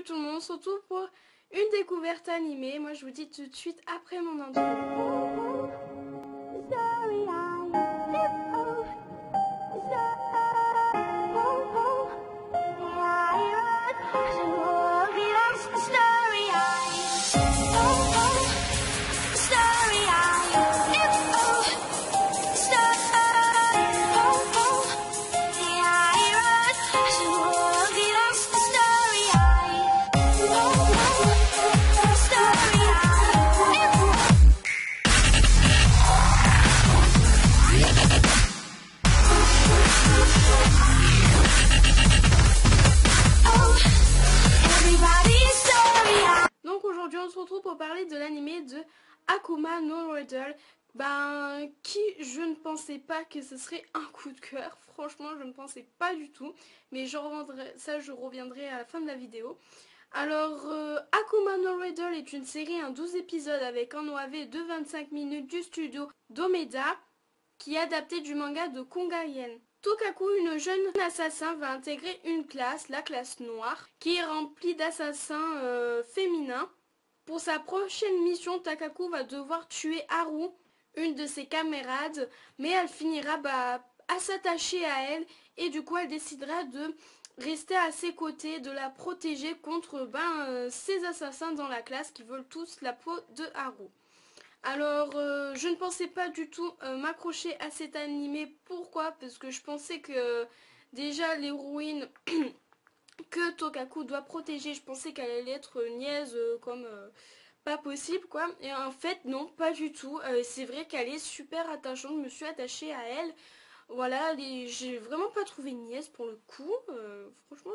tout le monde, on se retrouve pour une découverte animée. Moi je vous dis tout de suite après mon intro. Donc aujourd'hui on se retrouve pour parler de l'animé de Akuma no Riddle, qui je ne pensais pas que ce serait un coup de cœur. Franchement je ne pensais pas du tout, mais je reviendrai à la fin de la vidéo. Alors Akuma no Riddle est une série en 12 épisodes avec un OAV de 25 minutes du studio d'Omeda, qui est adapté du manga de Kongayen. Tokaku, une jeune assassin, va intégrer une classe, la classe noire, qui est remplie d'assassins féminins. Pour sa prochaine mission, Takaku va devoir tuer Haru, une de ses camarades, mais elle finira à s'attacher à elle et du coup elle décidera de rester à ses côtés, de la protéger contre ces assassins dans la classe qui veulent tous la peau de Haru. Alors, je ne pensais pas du tout m'accrocher à cet animé. Pourquoi? Parce que je pensais que déjà l'héroïne que Tokaku doit protéger, je pensais qu'elle allait être niaise comme pas possible quoi. Et en fait non, pas du tout. C'est vrai qu'elle est super attachante, je me suis attachée à elle. Voilà, j'ai vraiment pas trouvé niaise pour le coup. Franchement,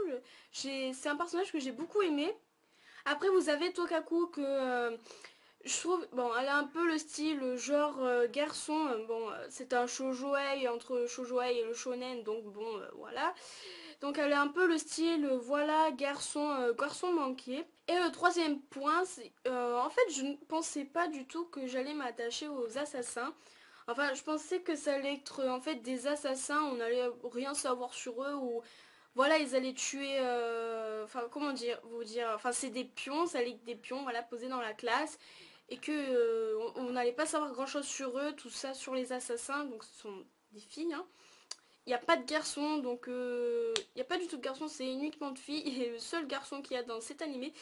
c'est un personnage que j'ai beaucoup aimé. Après vous avez Tokaku que... je trouve, bon, elle a un peu le style genre garçon, c'est un shoujoei entre shoujoei et le shonen, donc bon, voilà. Donc elle a un peu le style, voilà, garçon manqué. Et le troisième point, c'est, en fait, je ne pensais pas du tout que j'allais m'attacher aux assassins. Enfin, je pensais que ça allait être, en fait, des assassins, on allait rien savoir sur eux, ou... Voilà, ils allaient tuer, enfin, comment vous dire, enfin, c'est des pions, ça allait être des pions, voilà, posés dans la classe. Et que on n'allait pas savoir grand chose sur eux, tout ça sur les assassins, donc ce sont des filles. Hein. Il n'y a pas de garçons, donc il n'y a pas du tout de garçons, c'est uniquement de filles. Et le seul garçon qu'il y a dans cet animé,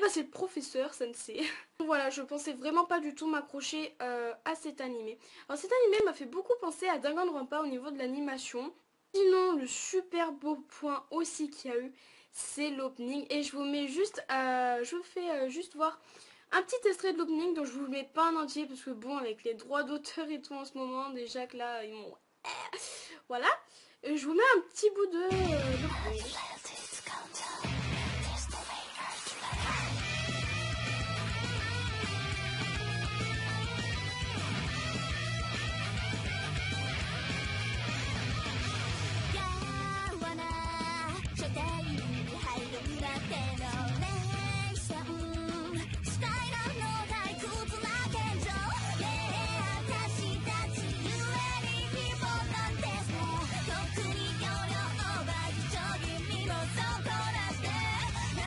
c'est le professeur Sensei. Voilà, je pensais vraiment pas du tout m'accrocher à cet animé. Alors cet animé m'a fait beaucoup penser à Danganronpa au niveau de l'animation. Sinon, le super beau point aussi qu'il y a eu, c'est l'opening. Et je vous mets juste, je vous fais juste voir un petit extrait de l'opening, donc je vous le mets pas en entier parce que bon, avec les droits d'auteur et tout en ce moment, déjà que là, ils m'ont... Voilà. Et je vous mets un petit bout de l'opening.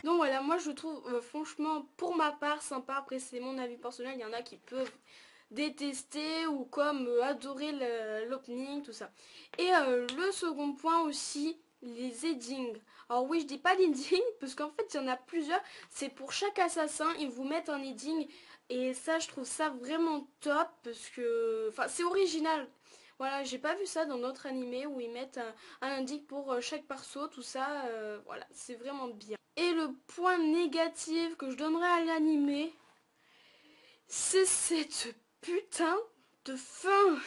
Donc voilà, moi je trouve franchement pour ma part sympa. Après c'est mon avis personnel, il y en a qui peuvent détester ou comme adorer l'opening, tout ça. Et le second point aussi, les endings. Alors oui, je dis pas l'ending parce qu'en fait il y en a plusieurs. C'est pour chaque assassin, ils vous mettent un ending. Et ça, je trouve ça vraiment top parce que... Enfin, c'est original. Voilà, j'ai pas vu ça dans d'autres animés où ils mettent un ending pour chaque perso, tout ça. Voilà, c'est vraiment bien. Et le point négatif que je donnerais à l'animé, c'est cette putain de fin.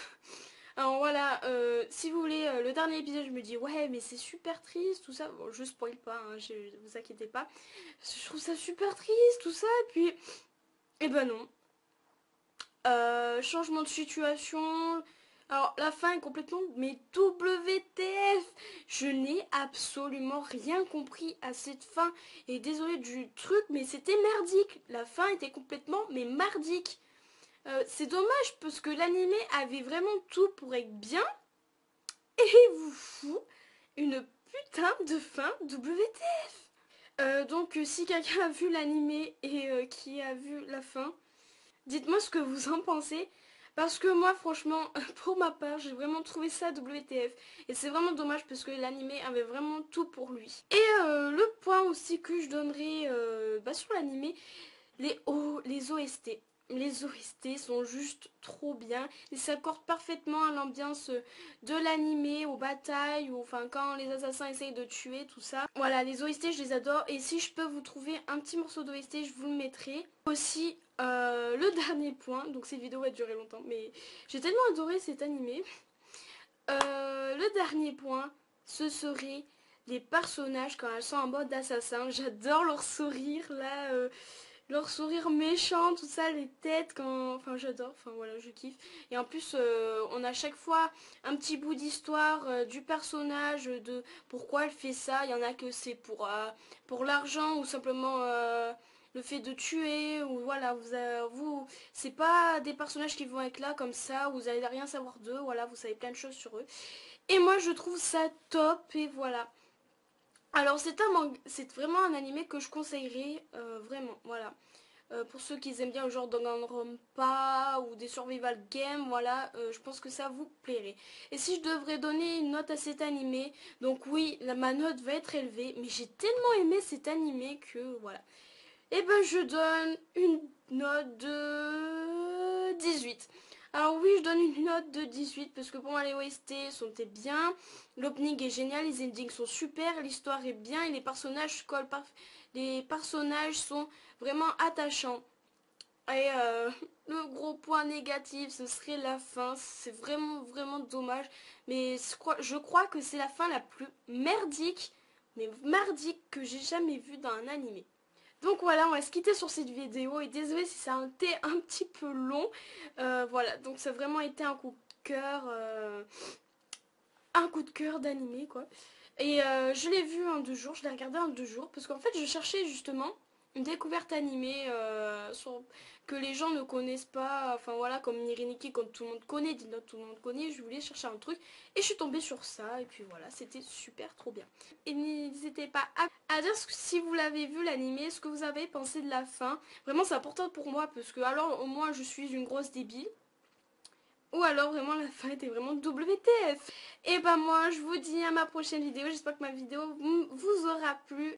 Alors voilà, si vous voulez, le dernier épisode, je me dis ouais mais c'est super triste, tout ça. Bon, je spoil pas, hein, vous inquiétez pas. Je trouve ça super triste, tout ça, et puis... Eh ben non. Changement de situation... Alors la fin est complètement... Mais WTF! Je n'ai absolument rien compris à cette fin. Et désolé du truc, mais c'était merdique. La fin était complètement mais mardique. C'est dommage parce que l'animé avait vraiment tout pour être bien. Et vous fout une putain de fin WTF! Donc si quelqu'un a vu l'animé et qui a vu la fin, dites-moi ce que vous en pensez. Parce que moi franchement, pour ma part, j'ai vraiment trouvé ça WTF. Et c'est vraiment dommage parce que l'animé avait vraiment tout pour lui. Et le point aussi que je donnerais sur l'animé, les OST. Les OST sont juste trop bien. Ils s'accordent parfaitement à l'ambiance de l'animé, aux batailles, ou enfin quand les assassins essayent de tuer, tout ça. Voilà, les OST, je les adore. Et si je peux vous trouver un petit morceau d'OST, je vous le mettrai. Aussi, le dernier point, donc cette vidéo va durer longtemps, mais j'ai tellement adoré cet animé. Le dernier point, ce serait les personnages quand elles sont en mode assassin. J'adore leur sourire là. Leur sourire méchant, tout ça, les têtes, quand... Enfin, j'adore, enfin voilà, je kiffe. Et en plus, on a à chaque fois un petit bout d'histoire du personnage, de pourquoi elle fait ça. Il y en a que c'est pour l'argent ou simplement le fait de tuer. Ou voilà, c'est pas des personnages qui vont être là comme ça, vous allez rien savoir d'eux, voilà, vous savez plein de choses sur eux. Et moi, je trouve ça top, et voilà. Alors c'est vraiment un animé que je conseillerais vraiment, voilà. Pour ceux qui aiment bien le genre Danganronpa ou des survival games, voilà, je pense que ça vous plairait. Et si je devrais donner une note à cet animé, donc oui, ma note va être élevée, mais j'ai tellement aimé cet animé que voilà. Et ben je donne une note de 18. Alors oui, je donne une note de 18 parce que pour moi les OST sont bien, l'opening est génial, les endings sont super, l'histoire est bien et les personnages les personnages sont vraiment attachants. Et le gros point négatif, ce serait la fin. C'est vraiment, vraiment dommage. Mais je crois que c'est la fin la plus merdique, mais merdique que j'ai jamais vue dans un animé. Donc voilà, on va se quitter sur cette vidéo. Et désolé si ça a été un petit peu long. Voilà, donc ça a vraiment été un coup de cœur. Un coup de cœur d'animé, quoi. Et je l'ai vu en 2 jours, je l'ai regardé en 2 jours, parce qu'en fait je cherchais justement une découverte animée que les gens ne connaissent pas, enfin voilà, comme Niriniki, comme tout le monde connaît, Dino, tout le monde connaît, je voulais chercher un truc, et je suis tombée sur ça, et puis voilà, c'était super trop bien. Et n'hésitez pas à dire si vous l'avez vu l'animé, ce que vous avez pensé de la fin, vraiment c'est important pour moi, parce que alors au moins je suis une grosse débile, ou alors vraiment la fin était vraiment WTF. Et bah moi je vous dis à ma prochaine vidéo. J'espère que ma vidéo vous aura plu.